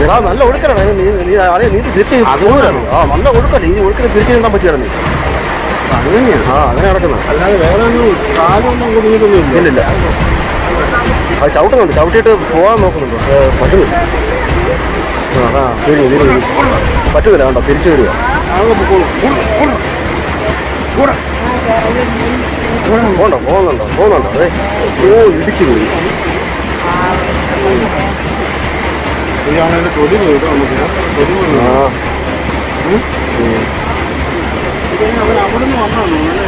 എടാ നല്ല ഒഴുക്കലാണ് നീ തിരിച്ച് ദൂരാണ്. നല്ല ഒഴുക്കല്ലേ, ഈ ഒഴുക്കിന് തിരിച്ചു നീന്താൻ പറ്റിയാണ് നീ. അങ്ങനെയാണ് അങ്ങനെ നടക്കുന്നത്. അല്ലാതെ വേറെ ഒന്നും കാലൊന്നും കുടുങ്ങിയിട്ടൊന്നും ഇല്ലില്ല. അത് ചവിട്ടുന്നുണ്ട്, ചവിട്ടിയിട്ട് പോകാൻ നോക്കുന്നുണ്ട്, പറ്റുന്നില്ല. പറ്റുന്നില്ല, കണ്ടോ തിരിച്ചു വരിക. പോകുന്നുണ്ടോ അതെ. ഇടിച്ചു പോയി. അവിടുന്ന് വന്നോ